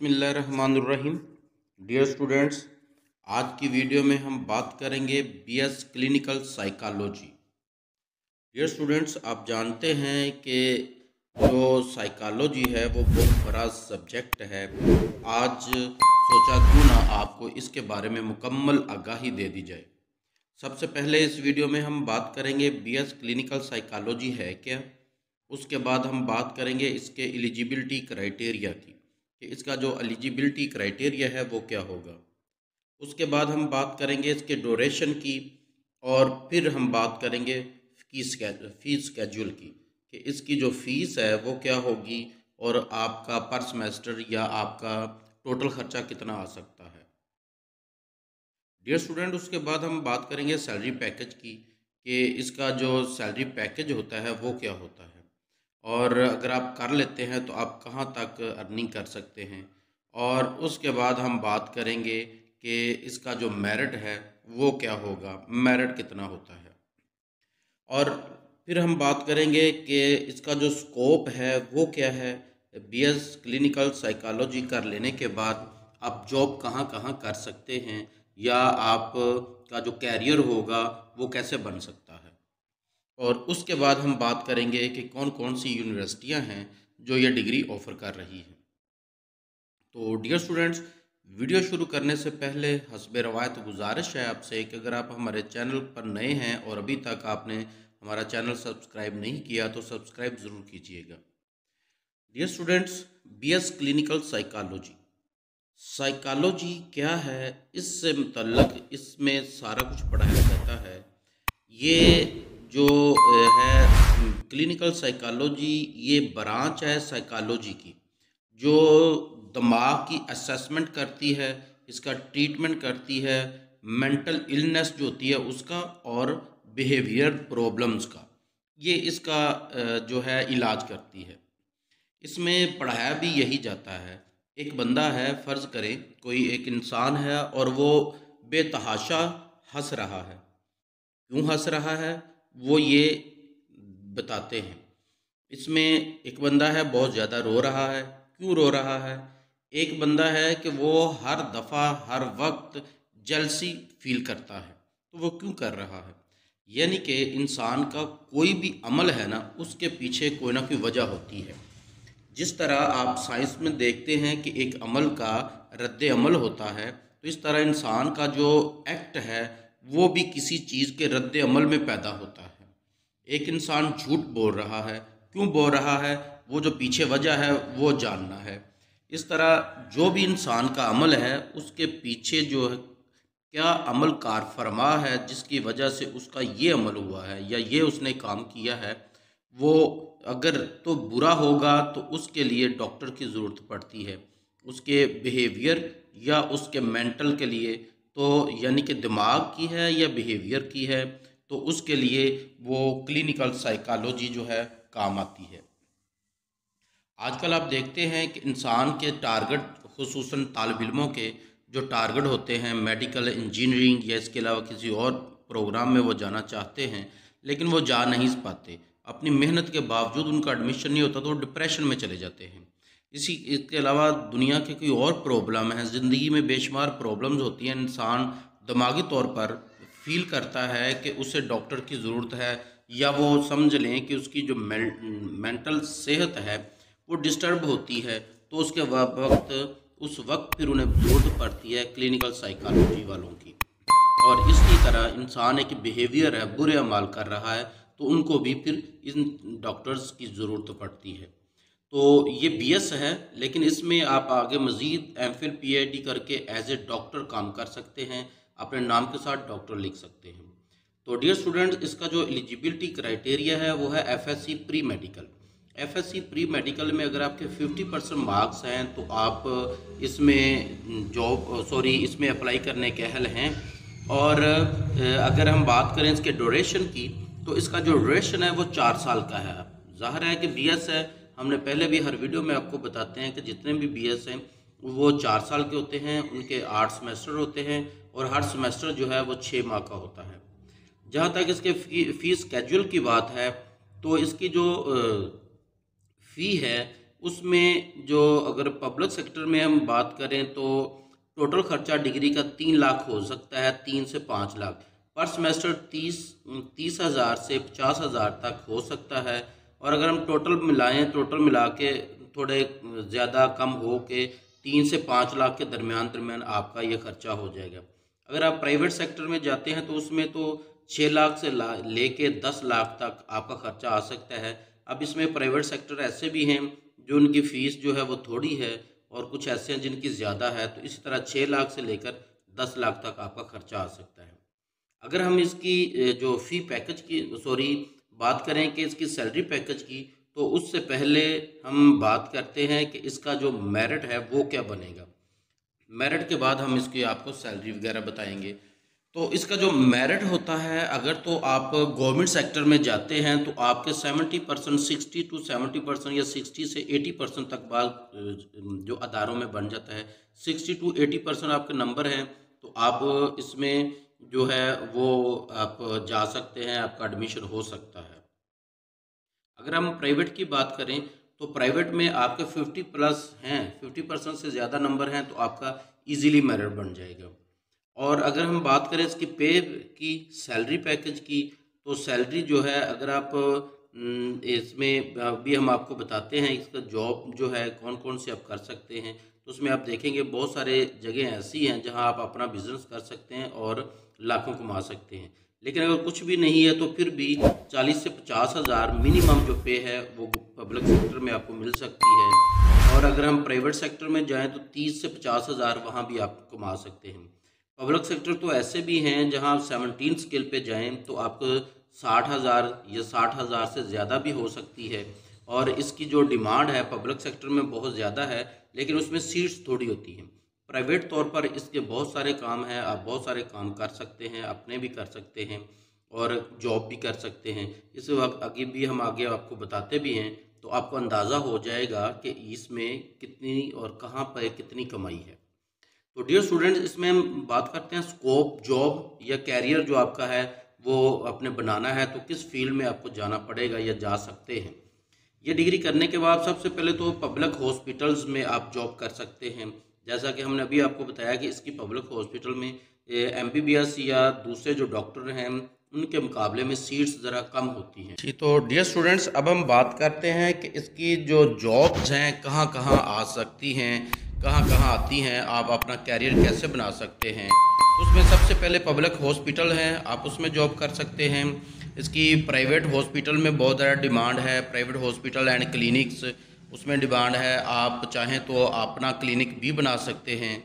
बिस्मिल्लाहिर्रहमानिर्रहीम। Dear students, आज की वीडियो में हम बात करेंगे BS clinical psychology. Dear students, आप जानते हैं कि जो साइकोलॉजी है वो बहुत बड़ा सब्जेक्ट है। आज सोचा क्यों ना आपको इसके बारे में मुकम्मल आगाही दे दी जाए। सबसे पहले इस वीडियो में हम बात करेंगे बीएस क्लिनिकल साइकोलॉजी है क्या। उसके बाद हम बात करेंगे इसके एलिजिबिलिटी क्राइटेरिया की कि इसका जो एलिजिबिलिटी क्राइटेरिया है वो क्या होगा। उसके बाद हम बात करेंगे इसके ड्यूरेशन की, और फिर हम बात करेंगे फीस स्केड्यूल की कि इसकी जो फ़ीस है वो क्या होगी और आपका पर सेमेस्टर या आपका टोटल ख़र्चा कितना आ सकता है। डियर स्टूडेंट, उसके बाद हम बात करेंगे सैलरी पैकेज की कि इसका जो सैलरी पैकेज होता है वो क्या होता है, और अगर आप कर लेते हैं तो आप कहाँ तक अर्निंग कर सकते हैं। और उसके बाद हम बात करेंगे कि इसका जो मेरिट है वो क्या होगा, मेरिट कितना होता है। और फिर हम बात करेंगे कि इसका जो स्कोप है वो क्या है। बीएस क्लिनिकल साइकोलॉजी कर लेने के बाद आप जॉब कहाँ कहाँ कर सकते हैं, या आप का जो कैरियर होगा वो कैसे बन सकता है। और उसके बाद हम बात करेंगे कि कौन कौन सी यूनिवर्सिटियां हैं जो ये डिग्री ऑफ़र कर रही हैं। तो डियर स्टूडेंट्स, वीडियो शुरू करने से पहले हस्ब रवायत गुजारिश है आपसे कि अगर आप हमारे चैनल पर नए हैं और अभी तक आपने हमारा चैनल सब्सक्राइब नहीं किया तो सब्सक्राइब ज़रूर कीजिएगा। Dear students, BS clinical psychology, psychology क्या है, इससे मुतल्लक इसमें सारा कुछ पढ़ाया जाता है। ये जो है क्लिनिकल साइकोलॉजी, ये ब्रांच है साइकोलॉजी की जो दिमाग की असेसमेंट करती है, इसका ट्रीटमेंट करती है, मेंटल इलनेस जो होती है उसका और बिहेवियर प्रॉब्लम्स का, ये इसका जो है इलाज करती है। इसमें पढ़ाया भी यही जाता है। एक बंदा है, फ़र्ज़ करें कोई एक इंसान है और वो बेतहाशा हंस रहा है। क्यों हंस रहा है वो ये बताते हैं। इसमें एक बंदा है बहुत ज़्यादा रो रहा है। क्यों रो रहा है। एक बंदा है कि वो हर दफ़ा हर वक्त जेलसी फील करता है, तो वो क्यों कर रहा है। यानी कि इंसान का कोई भी अमल है ना, उसके पीछे कोई ना कोई वजह होती है। जिस तरह आप साइंस में देखते हैं कि एक अमल का रद्द अमल होता है, तो इस तरह इंसान का जो एक्ट है वो भी किसी चीज़ के रद्द अमल में पैदा होता है। एक इंसान झूठ बोल रहा है, क्यों बोल रहा है, वो जो पीछे वजह है वो जानना है। इस तरह जो भी इंसान का अमल है उसके पीछे जो है क्या अमल कार फरमा है जिसकी वजह से उसका ये अमल हुआ है या ये उसने काम किया है, वो अगर तो बुरा होगा तो उसके लिए डॉक्टर की ज़रूरत पड़ती है। उसके बिहेवियर या उसके मेंटल के लिए, तो यानी कि दिमाग की है या बिहेवियर की है, तो उसके लिए वो क्लिनिकल साइकोलॉजी जो है काम आती है। आजकल आप देखते हैं कि इंसान के टारगेट, खुसूसन तालिब इल्मों के जो टारगेट होते हैं मेडिकल, इंजीनियरिंग या इसके अलावा किसी और प्रोग्राम में वो जाना चाहते हैं, लेकिन वो जा नहीं पाते। अपनी मेहनत के बावजूद उनका एडमिशन नहीं होता तो वो डिप्रेशन में चले जाते हैं। इसके अलावा दुनिया के कोई और प्रॉब्लम है, ज़िंदगी में बेशुमार प्रॉब्लम्स होती हैं। इंसान दिमागी तौर पर फील करता है कि उसे डॉक्टर की ज़रूरत है, या वो समझ लें कि उसकी जो मेंटल सेहत है वो डिस्टर्ब होती है, तो उसके वक्त उस वक्त फिर उन्हें ज़रूरत पड़ती है क्लिनिकल साइकोलॉजी वालों की। और इसी तरह इंसान एक बिहेवियर है, बुरे अमाल कर रहा है, तो उनको भी फिर इन डॉक्टर्स की ज़रूरत पड़ती है। तो ये बीएस है, लेकिन इसमें आप आगे मज़ीद एमफिल पीएचडी करके एज ए डॉक्टर काम कर सकते हैं, अपने नाम के साथ डॉक्टर लिख सकते हैं। तो डियर स्टूडेंट्स, इसका जो एलिजिबिलिटी क्राइटेरिया है वो है FSc pre medical. FSc pre medical में अगर आपके 50% मार्क्स हैं तो आप इसमें इसमें अप्लाई करने के अहल हैं। और अगर हम बात करें इसके ड्यूरेशन की, तो इसका जो ड्यूरेशन है वो 4 साल का है। ज़ाहिर है कि बीएस है, हमने पहले भी हर वीडियो में आपको बताते हैं कि जितने भी बीएस हैं वो 4 साल के होते हैं, उनके 8 सेमेस्टर होते हैं और हर सेमेस्टर जो है वो 6 माह का होता है। जहाँ तक इसके फ़ीस स्केड्यूल की बात है, तो इसकी जो फ़ी है उसमें जो अगर पब्लिक सेक्टर में हम बात करें तो टोटल खर्चा डिग्री का 3 लाख हो सकता है, 3 से 5 लाख पर सेमेस्टर। 30,000 से 50,000 तक हो सकता है। और अगर हम टोटल मिलाएं, टोटल मिला के थोड़े ज़्यादा कम हो के 3 से 5 लाख के दरमियान आपका ये खर्चा हो जाएगा। अगर आप प्राइवेट सेक्टर में जाते हैं तो उसमें तो 6 लाख से लेके 10 लाख तक आपका खर्चा आ सकता है। अब इसमें प्राइवेट सेक्टर ऐसे भी हैं जो उनकी फ़ीस जो है वो थोड़ी है और कुछ ऐसे हैं जिनकी ज़्यादा है, तो इसी तरह 6 लाख से लेकर 10 लाख तक आपका खर्चा आ सकता है। अगर हम इसकी जो फ़ी पैकेज की बात करें कि इसकी सैलरी पैकेज की, तो उससे पहले हम बात करते हैं कि इसका जो मेरिट है वो क्या बनेगा। मेरिट के बाद हम इसकी आपको सैलरी वगैरह बताएंगे। तो इसका जो मेरिट होता है, अगर तो आप गवर्नमेंट सेक्टर में जाते हैं तो आपके 70%, 60 to 70% या 60 से 80% तक बाद जो अदारों में बन जाता है। 60 to 80% आपके नंबर हैं तो आप इसमें जो है वो आप जा सकते हैं, आपका एडमिशन हो सकता है। अगर हम प्राइवेट की बात करें तो प्राइवेट में आपके 50+ हैं, 50% से ज़्यादा नंबर हैं तो आपका इजीली मेरिट बन जाएगा। और अगर हम बात करें इसकी पे की, सैलरी पैकेज की, तो सैलरी जो है अगर आप इसमें भी हम आपको बताते हैं इसका जॉब जो है कौन कौन से आप कर सकते हैं। तो उसमें आप देखेंगे बहुत सारे जगह ऐसी हैं जहां आप अपना बिजनेस कर सकते हैं और लाखों कमा सकते हैं। लेकिन अगर कुछ भी नहीं है तो फिर भी 40 से 50 हज़ार मिनिमम जो पे है वो पब्लिक सेक्टर में आपको मिल सकती है। और अगर हम प्राइवेट सेक्टर में जाएं तो 30 से 50 हज़ार वहाँ भी आप कमा सकते हैं। पब्लिक सेक्टर तो ऐसे भी हैं जहां आप 17 स्केल पे जाएं तो आपको 60,000 या 60,000 से ज़्यादा भी हो सकती है। और इसकी जो डिमांड है पब्लिक सेक्टर में बहुत ज़्यादा है, लेकिन उसमें सीट्स थोड़ी होती हैं। प्राइवेट तौर पर इसके बहुत सारे काम हैं, आप बहुत सारे काम कर सकते हैं, अपने भी कर सकते हैं और जॉब भी कर सकते हैं। इस वक्त आगे भी हम आगे आपको बताते भी हैं तो आपको अंदाज़ा हो जाएगा कि इसमें कितनी और कहाँ पर कितनी कमाई है। तो डियर स्टूडेंट्स, इसमें हम बात करते हैं स्कोप, जॉब या कैरियर जो आपका है वो अपने बनाना है तो किस फील्ड में आपको जाना पड़ेगा या जा सकते हैं। ये डिग्री करने के बाद सबसे पहले तो पब्लिक हॉस्पिटल्स में आप जॉब कर सकते हैं। जैसा कि हमने अभी आपको बताया कि इसकी पब्लिक हॉस्पिटल में MBBS या दूसरे जो डॉक्टर हैं उनके मुकाबले में सीट्स ज़रा कम होती हैं। जी, तो डियर स्टूडेंट्स, अब हम बात करते हैं कि इसकी जो जॉब्स हैं कहाँ कहाँ आ सकती हैं, कहाँ कहाँ आती हैं, आप अपना कैरियर कैसे बना सकते हैं। उसमें सबसे पहले पब्लिक हॉस्पिटल है, आप उसमें जॉब कर सकते हैं। इसकी प्राइवेट हॉस्पिटल में बहुत ज़्यादा डिमांड है, प्राइवेट हॉस्पिटल एंड क्लिनिक्स उसमें डिमांड है, आप चाहें तो अपना क्लिनिक भी बना सकते हैं।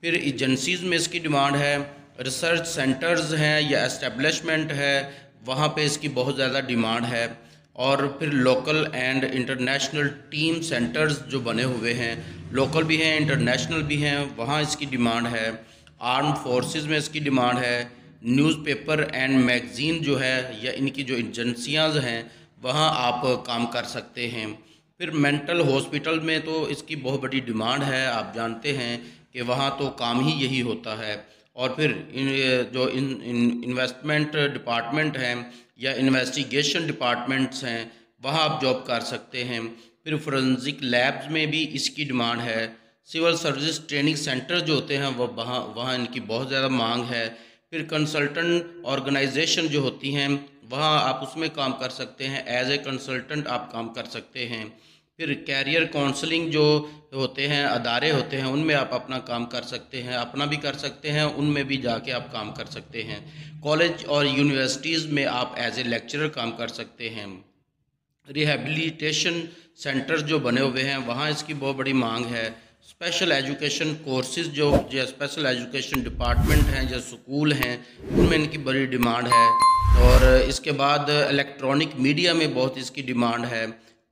फिर एजेंसीज़ में इसकी डिमांड है, रिसर्च सेंटर्स हैं या एस्टेब्लिशमेंट है, वहाँ पे इसकी बहुत ज़्यादा डिमांड है। और फिर local and international team centres जो बने हुए हैं, लोकल भी हैं इंटरनेशनल भी हैं, वहाँ इसकी डिमांड है। आर्म फोर्सेस में इसकी डिमांड है। न्यूज़पेपर एंड मैगज़ीन जो है या इनकी जो एजेंसियाँ हैं वहाँ आप काम कर सकते हैं। फिर मेंटल हॉस्पिटल में तो इसकी बहुत बड़ी डिमांड है, आप जानते हैं कि वहाँ तो काम ही यही होता है। और फिर जो इन्वेस्टमेंट डिपार्टमेंट हैं या इन्वेस्टिगेशन डिपार्टमेंट्स हैं वहाँ आप जॉब कर सकते हैं। फिर फोरेंसिक लैब्स में भी इसकी डिमांड है। सिविल सर्विस ट्रेनिंग सेंटर जो होते हैं वो वहाँ इनकी बहुत ज़्यादा मांग है। फिर कंसल्टेंट ऑर्गेनाइजेशन जो होती हैं वहाँ आप उसमें काम कर सकते हैं, एज ए कंसल्टेंट आप काम कर सकते हैं। फिर कैरियर काउंसलिंग जो होते हैं, अदारे होते हैं, उनमें आप अपना काम कर सकते हैं, अपना भी कर सकते हैं, उनमें भी जाके आप काम कर सकते हैं। कॉलेज और यूनिवर्सिटीज़ में आप एज ए लेक्चरर काम कर सकते हैं। रिहेबिलिटेशन सेंटर जो बने हुए हैं वहाँ इसकी बहुत बड़ी मांग है। स्पेशल एजुकेशन कोर्सेज जो स्पेशल एजुकेशन डिपार्टमेंट हैं या स्कूल हैं उनमें इनकी बड़ी डिमांड है। और इसके बाद इलेक्ट्रॉनिक मीडिया में बहुत इसकी डिमांड है।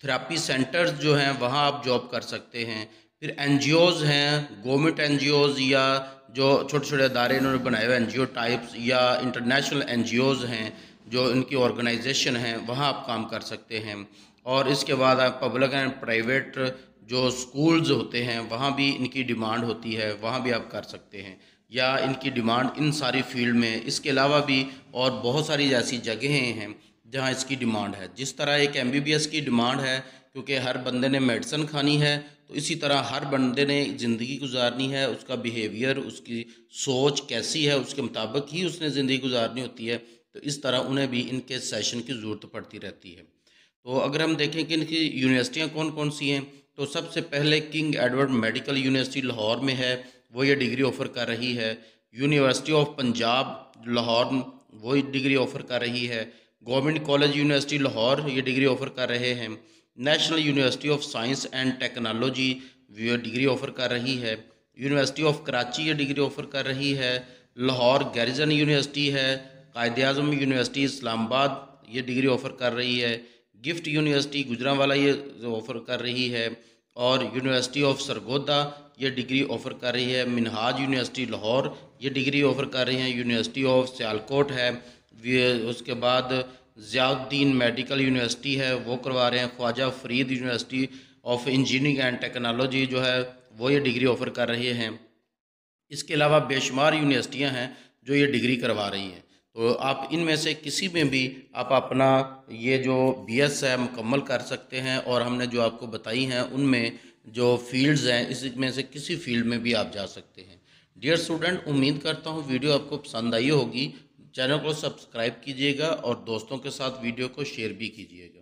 थेरेपी सेंटर्स जो हैं वहाँ आप जॉब कर सकते हैं। फिर NGOs हैं, गवर्नमेंट NGOs या जो छोटे छोटे अदारे इन्होंने बनाए हुए NGO टाइप्स या इंटरनेशनल NGOs हैं जो इनकी ऑर्गेनाइजेशन हैं वहाँ आप काम कर सकते हैं। और इसके बाद आप पब्लिक एंड प्राइवेट जो स्कूल्स होते हैं वहाँ भी इनकी डिमांड होती है, वहाँ भी आप कर सकते हैं या इनकी डिमांड इन सारी फील्ड में। इसके अलावा भी और बहुत सारी ऐसी जगहें हैं जहाँ इसकी डिमांड है। जिस तरह एक MBBS की डिमांड है, क्योंकि हर बंदे ने मेडिसिन खानी है, तो इसी तरह हर बंदे ने ज़िंदगी गुजारनी है। उसका बिहेवियर, उसकी सोच कैसी है, उसके मुताबिक ही उसने ज़िंदगी गुजारनी होती है। तो इस तरह उन्हें भी इनके सेशन की ज़रूरत पड़ती रहती है। तो अगर हम देखें कि इनकी यूनिवर्सिटियाँ कौन कौन सी हैं, तो सबसे पहले king Edward medical university Lahore में है, वो ये डिग्री ऑफ़र कर रही है। यूनिवर्सिटी ऑफ पंजाब लाहौर, वो डिग्री ऑफ़र कर रही है। गवर्नमेंट कॉलेज यूनिवर्सिटी लाहौर ये डिग्री ऑफ़र कर रहे हैं। National university of science and technology ये डिग्री ऑफ़र कर रही है। यूनिवर्सिटी ऑफ कराची ये डिग्री ऑफ़र कर रही है। लाहौर गैरिजन यूनिवर्सिटी है। कायद-ए-आज़म यूनिवर्सिटी इस्लामाबाद ये डिग्री ऑफ़र कर रही है। गिफ्ट यूनिवर्सिटी गुजरांवाला ये ऑफ़र कर रही है। और यूनिवर्सिटी ऑफ सरगोदा ये डिग्री ऑफ़र कर रही है। मिनहाज यूनिवर्सिटी लाहौर ये डिग्री ऑफ़र कर रही है। यूनिवर्सिटी ऑफ सियालकोट है। उसके बाद ज़ियाउद्दीन मेडिकल यूनिवर्सिटी है, वो करवा रहे हैं। Khwaja Fareed university of engineering and technology जो है वो ये डिग्री ऑफ़र कर रहे हैं। इसके अलावा बेशुमार यूनिवर्सिटियां हैं जो ये डिग्री करवा रही हैं। तो आप इनमें से किसी में भी आप अपना ये जो बीएस है मुकम्मल कर सकते हैं, और हमने जो आपको बताई हैं उनमें जो फील्ड्स हैं इसमें से किसी फील्ड में भी आप जा सकते हैं। डियर स्टूडेंट, उम्मीद करता हूँ वीडियो आपको पसंद आई होगी। चैनल को सब्सक्राइब कीजिएगा और दोस्तों के साथ वीडियो को शेयर भी कीजिएगा।